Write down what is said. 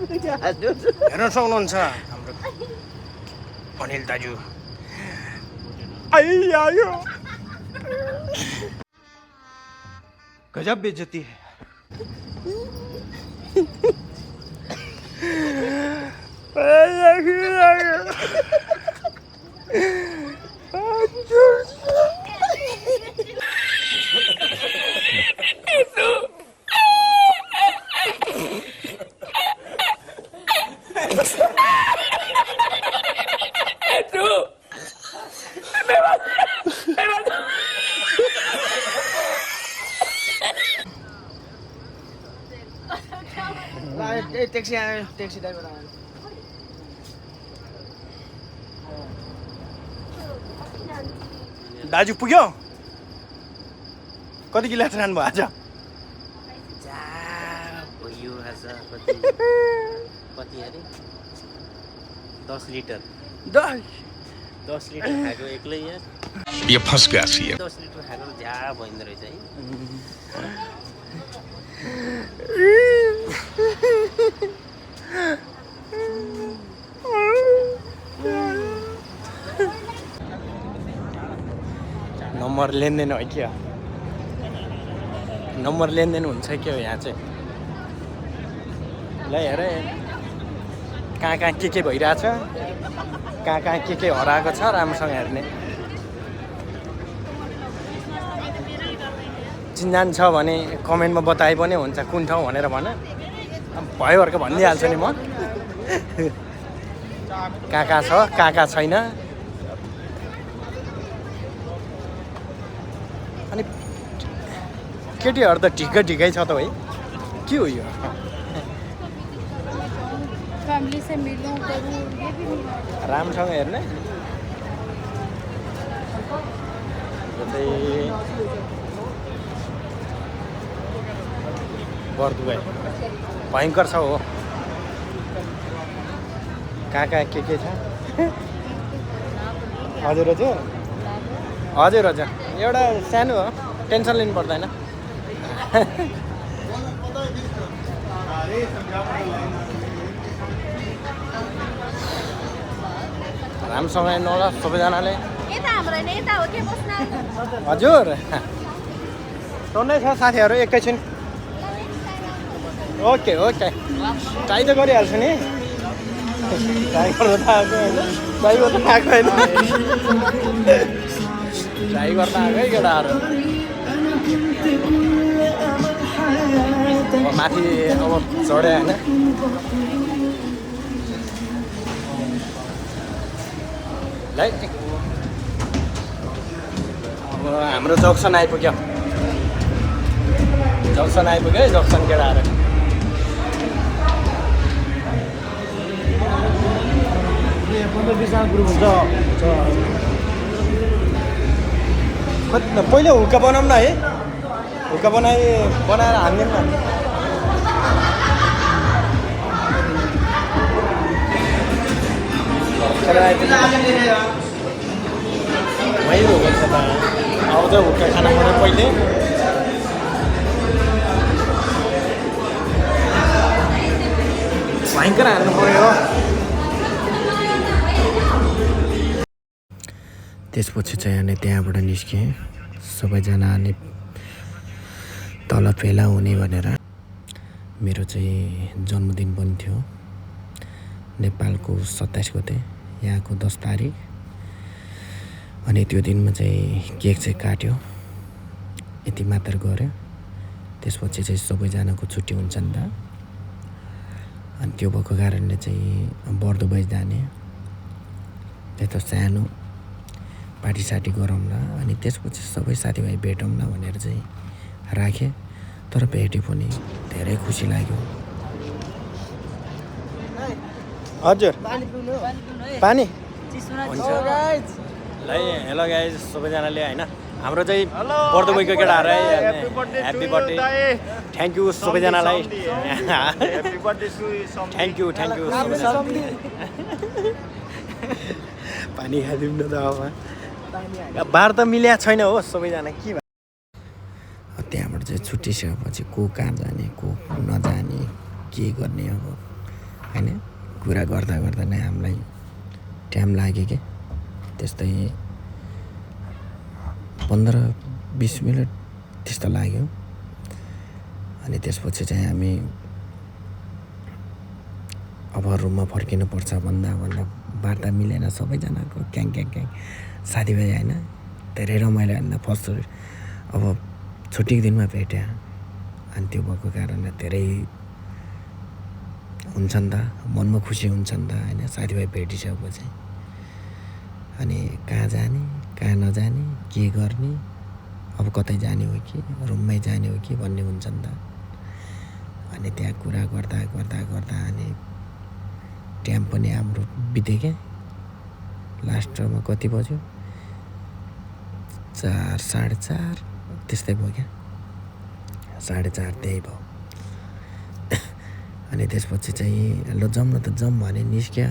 हेर्न सक्नुहुन्छ हाम्रो अनिल दाजु आयो गजब बेइज्जती है ट्याक्सी आयो ट्याक्सी ड्राइभर आयो दाजु पुग्यो कति गिलास खानुभयो आज यो आज कति अरे 10 लिटर 10 लिटर खाएको एक्लै यार ये फंस गया सी 10 लिटर खाएको झ्या भइँदो रहेछ है नम्बर लेनदेन हो क्या नम्बर लेनदेन हुन्छ के हो यहाँ चाहिँ ल हेर कहाँ के भइरहेछ कहाँ के हराएको छ राम्रोसँग हेर्ने चिन्जान छ भने कमेन्टमा बताए पनि हुन्छ कुन ठाउँ भनेर भन भयो अर्को भनिदिइहाल्छु नि म कहाँ छ कहाँ छैन अनि केटीहरू त ठिकै छ त है के हो यो फैमिली से मिलूं करूं ये भी नहीं राम्रोसँग हेर्ने बर्दु भाइ भयङ्कर छ हो कहाँ के छ हजुर हजुर एउटा सानो हो टेन्सन लिनु पर्दैन राम्रोसँग हेर्नु होला सबैजनाले हजुर टन्नै छ साथीहरू एकैछिन ओके ट्राई त गरिहाल्छु नि ट्राई गर्नु त आएको होइन ट्राई गर्न आएको है केटाहरू माथि अब चढ्यो होइन अब हाम्रो जक्सन आइपुग्यो है जक्सन केटाहरू पहिले हुक्का बनाऊँ न है हुक्का बनाएर हान्दिउँ न भइरो हुन्छ त अब चाहिँ हुक्का खाना पऱ्यो पहिले भयङ्कर हाल्नु पऱ्यो त्यसपछि चाहिँ अनि त्यहाँबाट निस्केँ सबैजना अनि तल भेला हुने भनेर मेरो चाहिँ जन्मदिन पनि थियो नेपालको 27 गते यहाँको 10 तारिक अनि त्यो दिनमा चाहिँ केक चाहिँ काट्यो यति मात्र गऱ्यो त्यसपछि चाहिँ सबैजनाको छुट्टी हुन्छ नि त अनि त्यो भएको कारणले चाहिँ बर्दो बाइ जाने त्यही त सानो पार्टी गरौँला अनि त्यसपछि सबै साथीभाइ भेटौँला भनेर चाहिँ राखेँ तर भेट्यो पनि धेरै खुसी लाग्यो हजुर पानी हुन्छ ल हेलो गाइज सबैजनाले होइन हाम्रो चाहिँ बर्दो बाइको केटाहरू है ह्याप्पी बर्थडे थ्याङ्क यू सबैजनालाई थ्याङ्क यू पानी खाइदिउँ न त अब बार त मिल्या छैन हो सबैजना के त्यहाँबाट चाहिँ छुट्टिसकेपछि को कहाँ जाने को नजाने के गर्ने अब होइन कुरा गर्दा गर्दा नै हामीलाई टाइम लाग्यो कि त्यस्तै 15-20 मिनट त्यस्तो लाग्यो। अनि त्यसपछि चाहिँ हामी अब रुममा फर्किनुपर्छ भन्दा वार्ता मिलेन सबैजनाको क्याङ साथीभाइ होइन धेरै रमाइलो होइन फर्स्ट अब छुट्टीको दिनमा भेट्यो अनि त्यो भएको कारणले धेरै हुन्छ नि त मनमा खुसी हुन्छ नि त होइन साथीभाइ भेटिसकेपछि। अनि कहाँ जाने कहाँ नजाने के गर्ने अब कतै जाने हो कि रुममै जाने हो कि भन्ने हुन्छ नि त। अनि त्यहाँ कुरा गर्दा गर्दा गर्दा अनि टाइम पनि हाम्रो बित्यो क्या। लास्टमा कति बज्यो 4 साढे 4 त्यस्तै भयो क्या 4:30 त्यही भयो। अनि त्यसपछि चाहिँ ल जाउँ न त जाउँ भने निस्क्यो